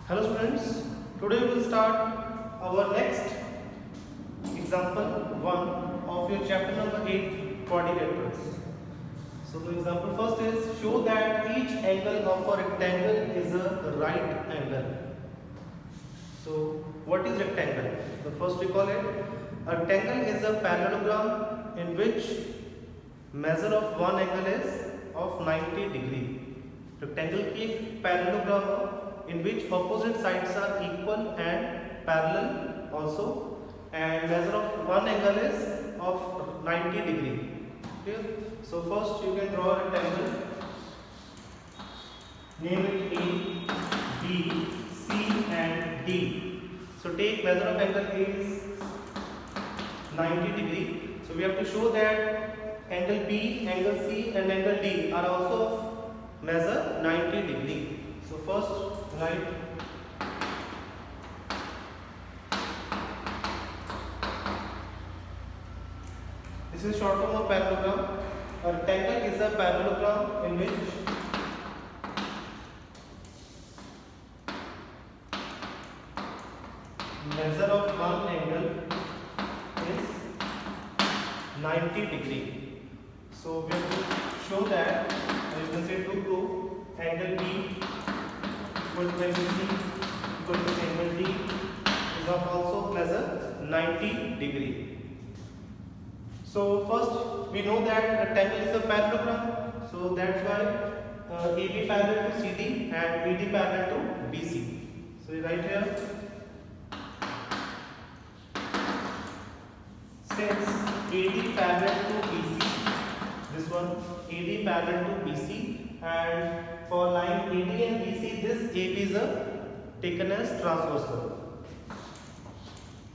Hello students, today we will start our next example 1 of your chapter number 8 quadrilaterals. So the example first is show that each angle of a rectangle is a right angle. So what is rectangle? So first we call it a rectangle is a parallelogram in which measure of one angle is of 90 degree. Rectangle की एक parallelogram है in which opposite sides are equal and parallel also, and measure of one angle is of 90 degree. Clear? So first you can draw a rectangle, name it A, B, C and D. So take measure of angle A is 90 degree. So we have to show that angle B, angle C and angle D are also of measure 90 degree. So first write this is short form of parallelogram. A rectangle is a parallelogram in which measure of one angle is 90 degree. So we have to show that, you can say to prove angle B equal to angle C equal to angle D is of also measure 90 degree. So first we know that rectangle is a parallelogram, so that's why AB parallel to CD and BD parallel to BC. So we write here, since AD parallel to BC, this one AD parallel to BC, and for line AD and BC, this AB is taken as transversal.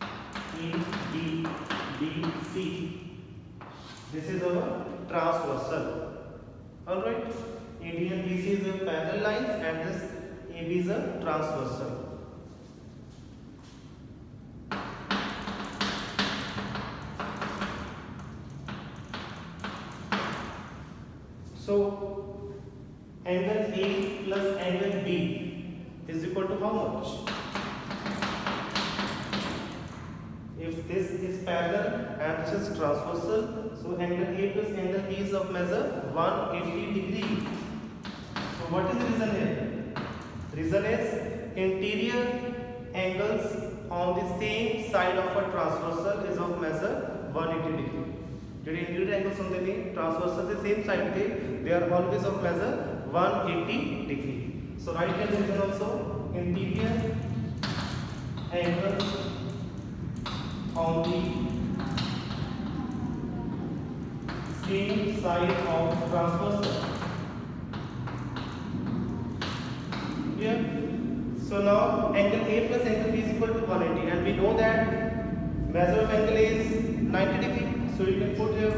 AD, BC, this is our transversal. Alright, AD and BC is a parallel lines and this AB is a transversal. So angle A plus angle B is equal to how much? If this is parallel and this is transversal, so angle A plus angle B is of measure 180 degree. So what is the reason here? Reason is interior angles on the same side of a transversal is of measure 180 degree. जो interior angles होंगे ने transversal के same side पे they are always of measure 180 degree. So right hand is also interior angles on the same side of transversal. Here, so now angle A plus angle B is equal to 180, and we know that measure of angle A is 90 degree. So you can put your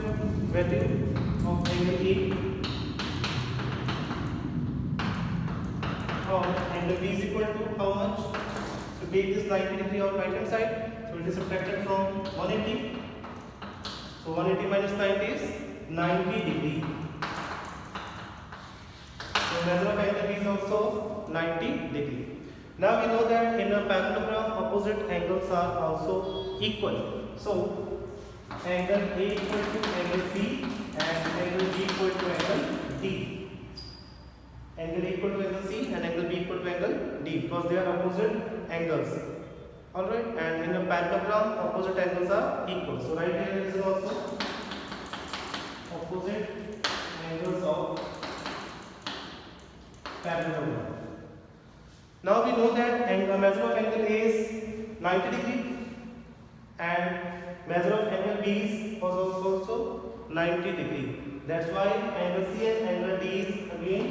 value of angle A or angle B is equal to how much? So take this 90 degree on right hand side. So it is subtracted from 180. So 180 minus 90 is 90 degree. So measure of angle B is also 90 degree. Now we know that in a parallelogram opposite angles are also equal. So angle A equal to angle C and angle B equal to angle D. Angle A equal to angle C and angle B equal to angle D because they are opposite angles. Alright, and in a parallelogram opposite angles are equal. So right here is also opposite angles of parallelogram. Now we know that measure of angle A is 90 degree and measure of angle B was also 90 degree. That's why angle C and angle D is again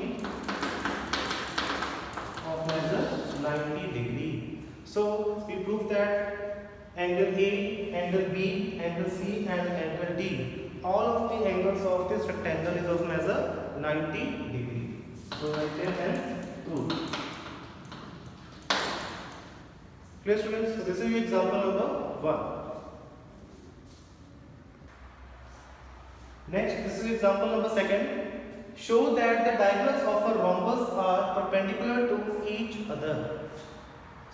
of measure 90 degree. So we prove that angle A, angle B, angle C and angle D, all of the angles of this rectangle is of measure 90 degree. So I can prove. Clear students? So this is your example number 1. Next, this is example number 2. Show that the diagonals of a rhombus are perpendicular to each other.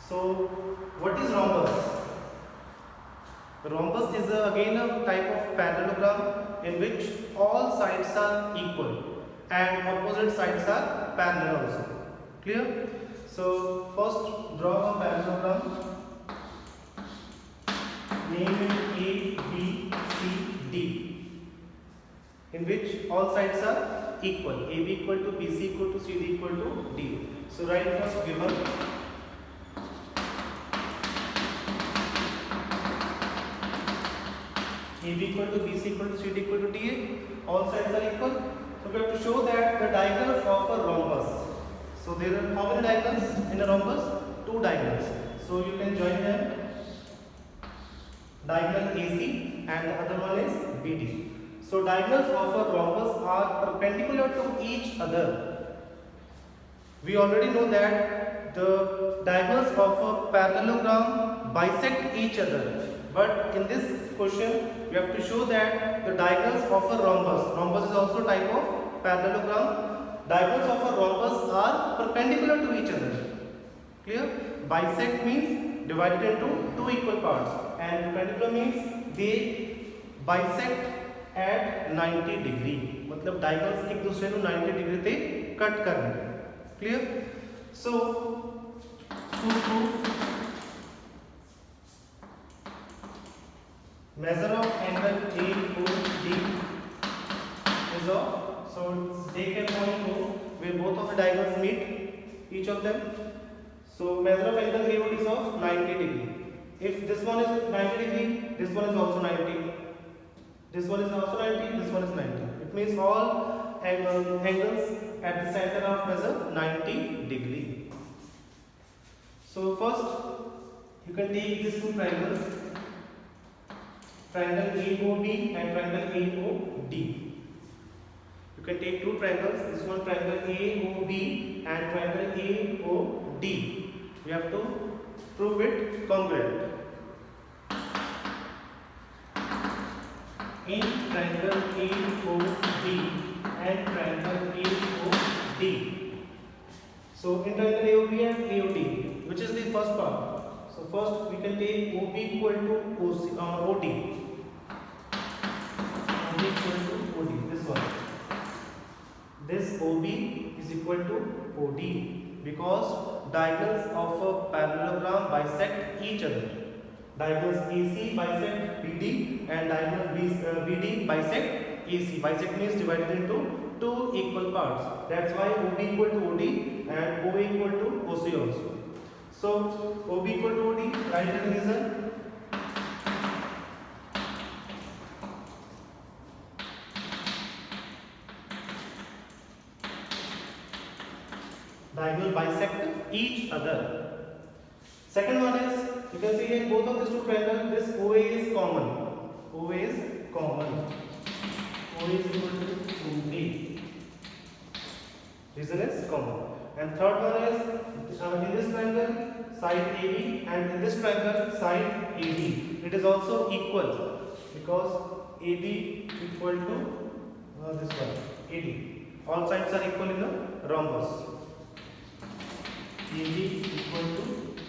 So what is rhombus? Rhombus is again a type of parallelogram in which all sides are equal and opposite sides are parallel also. Clear? So first draw a parallelogram. Name it A, B, C, D, in which all sides are equal. AB equal to BC equal to CD equal to D. So write first given. AB equal to BC equal to CD equal to DA. All sides are equal. So we have to show that the diagonals of a rhombus. So there are how many diagonals in a rhombus? 2 diagonals. So you can join them. Diagonal AC and the other one is BD. So diagonals of a rhombus are perpendicular to each other. We already know that the diagonals of a parallelogram bisect each other. But in this question, we have to show that the diagonals of a rhombus is also a type of parallelogram. Diagonals of a rhombus are perpendicular to each other. Clear? Bisect means divided into 2 equal parts, and perpendicular means they bisect at 90 degree. मतलब diagonals एक दूसरे को 90 degree पे cut कर देंगे. Clear? So to prove measure of angle AOD is of, so take a point O where both of the diagonals meet each of them. So measure of angle AOD is of 90 degree. If this one is 90 degree, this one is also 90. This one is also 90, this one is 90. It means all angles at the center of measure 90 degree. So first you can take these two triangles, triangle AOB and triangle AOD. You can take two triangles, this one triangle AOB and triangle AOD. We have to prove it congruent. In triangle AOB and triangle AOD. So in triangle AOB and AOD, which is the first part? So first we can take OB equal to OD. OB equal to OD. This one. This OB is equal to OD because diagonals of a parallelogram bisect each other. Diagonals AC bisect BD and diagonal BD bisect AC. Bisect means divided into 2 equal parts. That's why OB equal to OD and OA equal to OC also. So OB equal to OD, write the reason. Diagonal bisect each other. Second one is, you can see here both of these two triangles, this OA is common. OA is common. OA is equal to OA. Reason is common. And third one is, in this triangle side AB and in this triangle side AB. It is also equal because AB equal to this one, AD. All sides are equal in the rhombus. AB equal to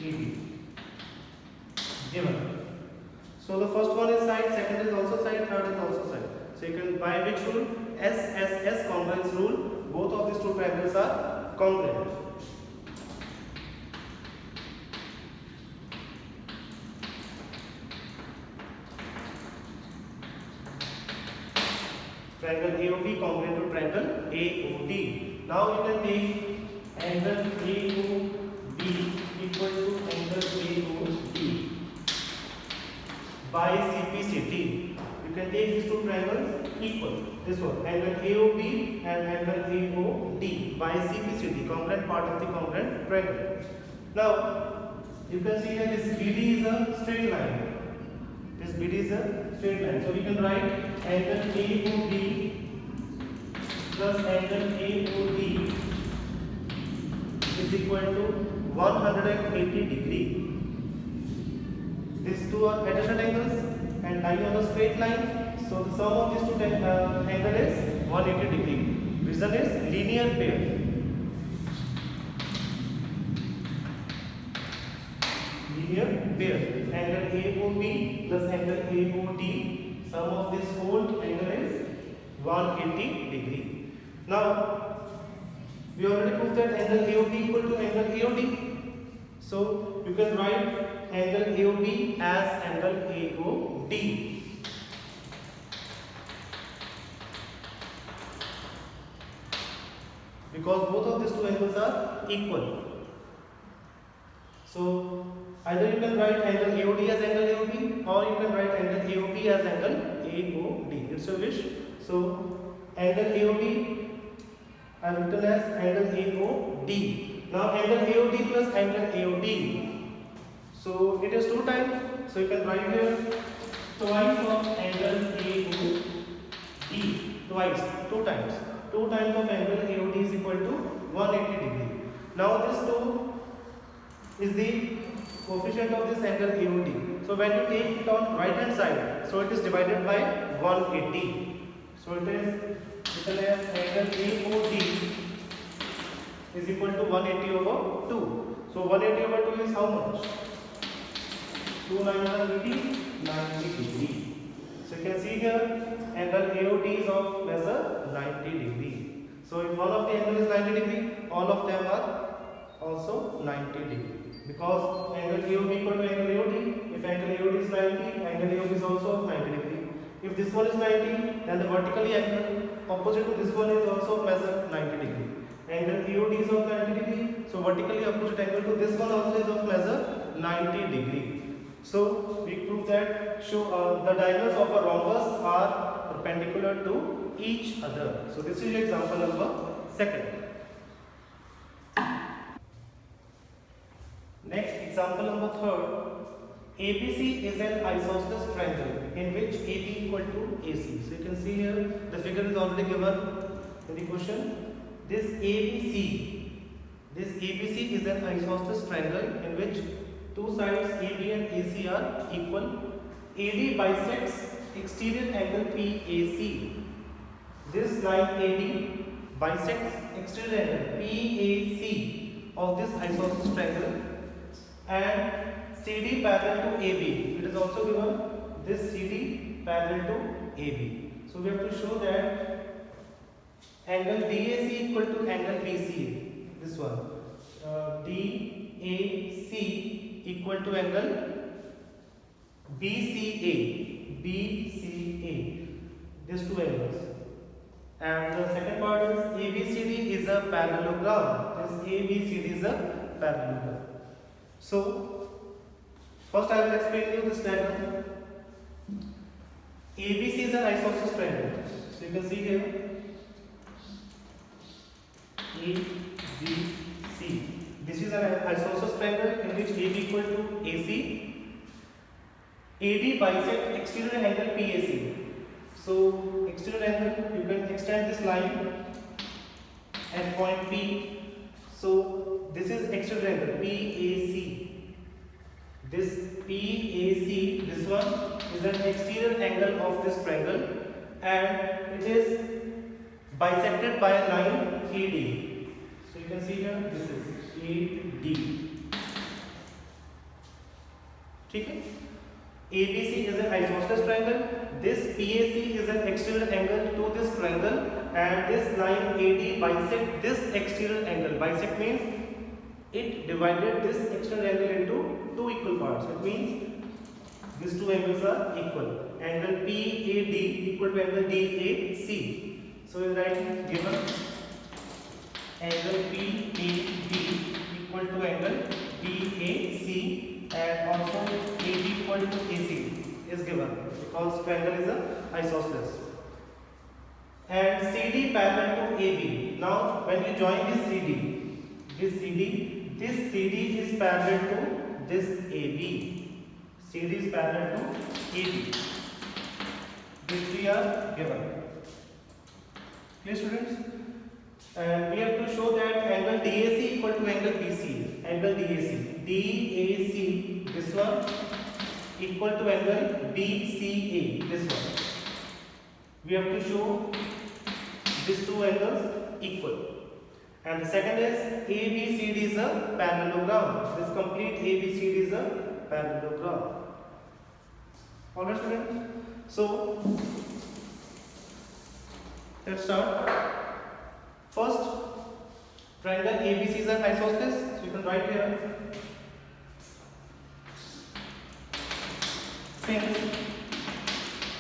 AD. Given. So the first one is side, second is also side, third is also side. So you can, by which rule? SSS congruence rule. Both of these two triangles are congruent. Triangle AOB congruent to triangle AOD. Now you can take angle AOB equal to angle AOD by CPCT. You can take these two triangles equal. This one, angle AOB and angle AOD by CPCT, congruent part of the congruent triangle. Now, you can see here this BD is a straight line. This BD is a straight line. So we can write angle AOB plus angle AOD is equal to 180 degree. These two are adjacent angles and lying on a straight line. So the sum of these two angle is 180 degree. Reason is linear pair. here pair. Angle AOB plus angle AOD, sum of this whole angle is 180 degree. Now we already proved that angle AOB equal to angle AOD. So you can write angle AOB as angle AOD. Because both of these two angles are equal. So either you can write angle AOD as angle AOB, or you can write angle AOB as angle AOD. It's your wish. So angle AOB I have written as angle AOD. Now angle AOD plus angle AOD. So it is 2 times. So you can write here twice of angle AOD. Twice, 2 times. 2 times of angle AOD is equal to 180 degree. Now this 2 is the coefficient of this angle AOD. So when you take it on right hand side, so it is divided by 180. So it is written as angle AOD is equal to 180 over 2. So 180 over 2 is how much? 2 9 90 degree. So you can see here angle AOD is of measure 90 degree. So if one of the angle is 90 degree, all of them are also 90 degree. Because angle AOB equal to angle AOD, if angle AOD is 90, angle AOB is also 90 degree. If this one is 90, then the vertically angle opposite to this one is also of measure 90 degree. Angle AOD is of 90 degree, so vertically opposite angle to this one also is of measure 90 degree. So we prove that the diagonals of a rhombus are perpendicular to each other. So this is example number 2. Next, example number 3. ABC is an isosceles triangle in which AB equal to AC. So you can see here the figure is already given in the question. This ABC is an isosceles triangle in which two sides AB and AC are equal. AD bisects exterior angle PAC. This line AD bisects exterior angle PAC of this isosceles triangle, and CD parallel to AB. It is also given this CD parallel to AB. So we have to show that angle DAC equal to angle BCA. This one DAC equal to angle BCA. These two angles. And the second part is ABCD is a parallelogram. This ABCD is a parallelogram. So first I will explain you this diagram. ABC is an isosceles triangle. So you can see here ABC. This is an isosceles triangle in which AB equal to AC. AD bisect exterior angle PAC. So exterior angle, you can extend this line at point P. So this is exterior angle PAC. This PAC, this one is an exterior angle of this triangle, and it is bisected by a line AD. So you can see here this is AD. Okay? ABC is an isosceles triangle. This PAC is an exterior angle to this triangle, and this line AD bisect this exterior angle. Bisect means it divided this exterior angle into 2 equal parts. It means these two angles are equal. Angle PAD equal to angle DAC. So we write given angle PAD equal to angle BAC, and also AD equal to AC is given because triangle is a isosceles. And CD parallel to AB. Now when you join this CD is parallel to this AB. CD is parallel to AB. These three are given. Clear, students? And we have to show that angle DAC equal to angle BCA. Angle DAC, this one equal to angle BCA, this one. We have to show these two angles equal. And the second is ABCD is a parallelogram. This complete ABCD is a parallelogram. Alright students, so let's start. First, triangle ABC is an isosceles, so you can write here. Since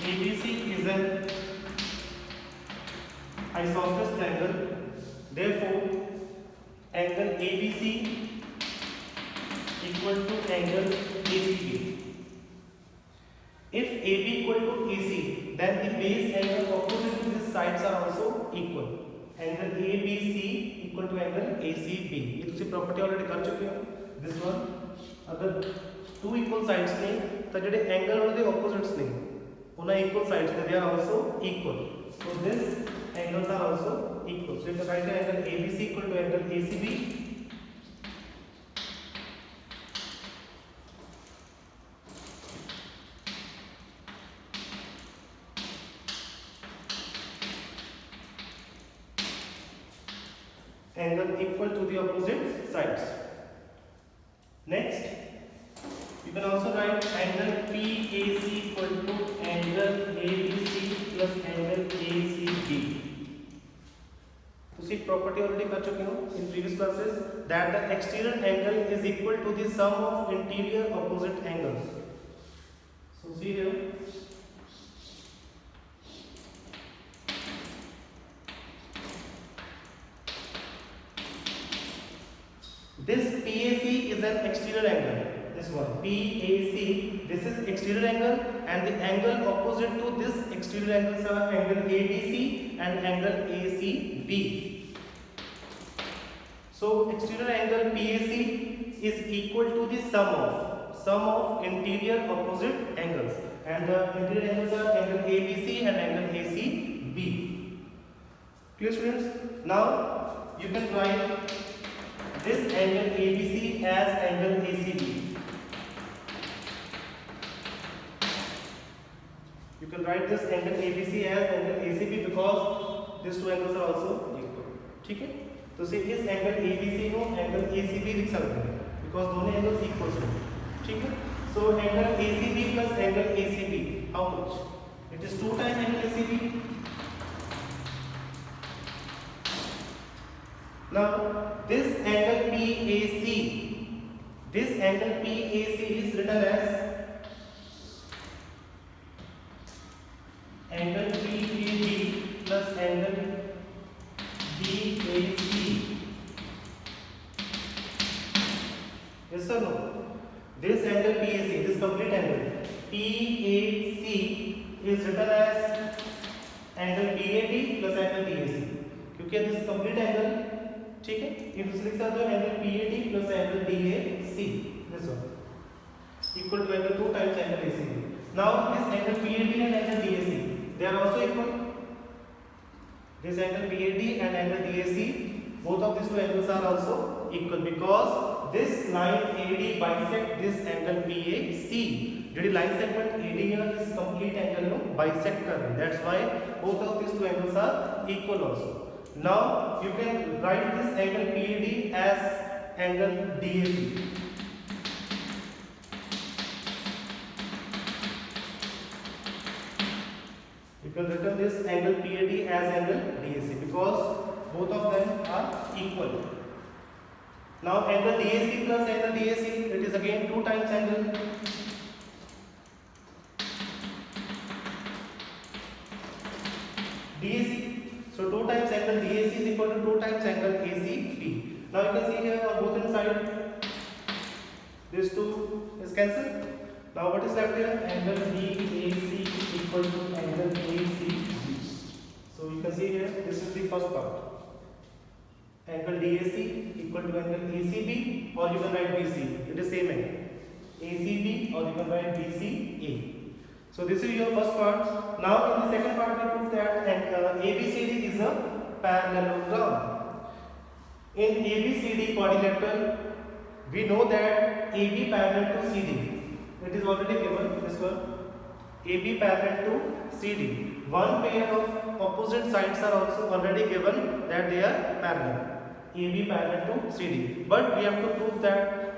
ABC is an isosceles triangle, therefore angle ABC equal to angle ACB. If AB equal to AC, then the base angle opposite to these sides are also equal. Angle ABC equal to angle ACB. ये तुसी property already कर चुके हो. This one, अगर two equal sides ने, तो जेडे angle होने दे opposites ने, उन्हें equal sides ने, they are also equal. So this angles are also equal. So you can write angle ABC equal to angle ACB. Angle equal to the opposite sides. Next, you can also write angle PAC equal to angle ABC plus angle ACB. तो सी property already कर चुके हो in previous classes that the exterior angle is equal to the sum of interior opposite angles. So see here. This PAC is an exterior angle. This one PAC. This is exterior angle, and the angle opposite to this exterior angles are angle ABC and angle ACB. So exterior angle PAC is equal to the sum of interior opposite angles, and the interior angles are angle ABC and angle ACB. Clear students? Now you can write this angle ABC as angle ACB. You can write this angle ABC as angle ACB because these two angles are also equal. ठीक है? तो से इस angle ABC को angle ACB लिख सकते हैं because दोनों angles equal हैं. ठीक है? So angle ACB plus angle ACB, how much? It is 2 times angle ACB. Now this angle PAC is written as angle PAB plus angle BAC. Yes or no? This angle PAC, this complete angle PAC is written as angle BAD plus angle BAC. क्योंकि this complete angle, ठीक है, ये दूसरे के साथ जो angle PAD plus angle DAC, this one equal to angle 2 times angle ACB. Now this angle PAD and angle DAC, they are also equal. This angle PAD and angle DAC, both of these two angles are also equal because this line AD bisect this angle PAC. ਜਿਹੜੀ line segment AD है, this complete angle को bisect कर रही है. That's why both of these two angles are equal also. Now you can write this angle PAD as angle DAC. You can write this angle PAD as angle DAC because both of them are equal. Now angle DAC plus angle DAC, it is again 2 times angle. DAC. So 2 times angle DAC is equal to 2 times angle ACB. Now you can see here on both sides, this 2 is cancelled. Now what is left here? Angle DAC equal to angle ACB. So you can see here, this is the first part. Angle DAC equal to angle ACB, or you can write BC. It is same angle. ACB, or you can write BCA. So this is your first part. Now in the second part we prove that ABCD is a parallelogram. In ABCD quadrilateral, we know that AB parallel to CD. It is already given, this one. AB parallel to CD. One pair of opposite sides are also already given that they are parallel. AB parallel to CD. But we have to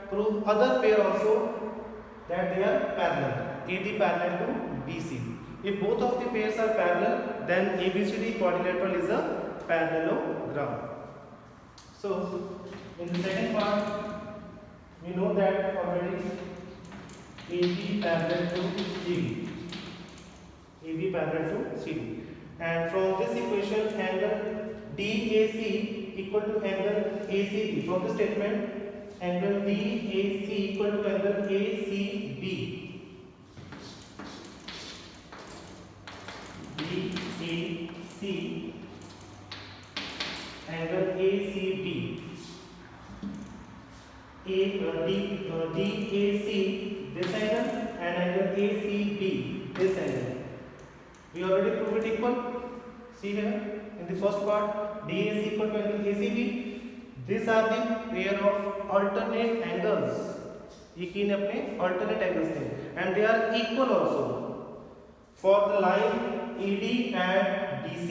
prove other pair also that they are parallel. AD parallel to BC. If both of the pairs are parallel, then ABCD quadrilateral is a parallelogram. So in the second part, we know that already AB parallel to CD. AB parallel to CD. And from this equation, angle DAC equal to angle ACB. From the statement, angle DAC equal to angle ACB. DAC angle ACB. DAC this angle and angle ACB this angle. We already proved it equal. See here in the first part, DAC equal to angle ACB. These are the pair of alternate angles. एक ही ने अपने alternate angles थे and they are equal also. For the line AD and DC,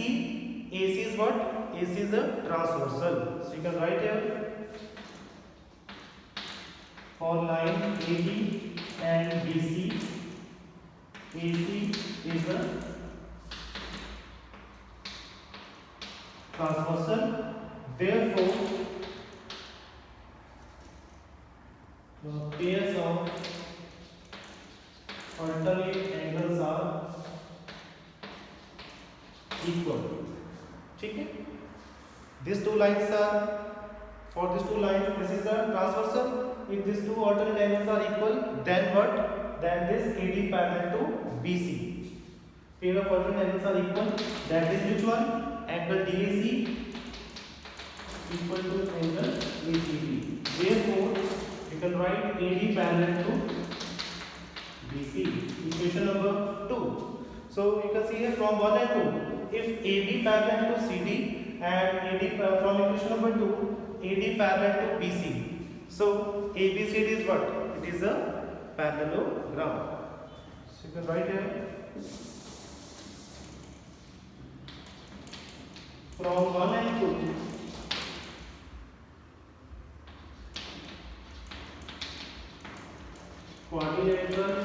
AC is what? AC is a transversal. So you can write here. For line AD and DC, AC is a transversal. Therefore, the pairs of alternate angles are equal. ठीक है? These two lines are, for these two lines, this is a transversal. If these two alternate angles are equal, then what? Then this AD parallel to BC. Pair of alternate angles are equal. That is which one? Angle DAC equal to angle ACB. Therefore, you can write AD parallel to BC. Equation number 2. So you can see here from 1 and 2. If AB parallel to CD and AD from equation number 2, AD parallel to BC. So ABCD is what? It is a parallelogram. So you can write here from 1 and 2. Quadrilateral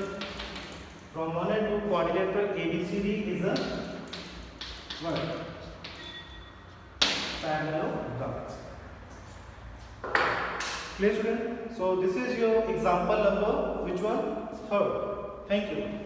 from 1 and 2 quadrilateral ABCD is a what? Parallelogram. Clear, student? So this is your example number which one? 3rd. Thank you.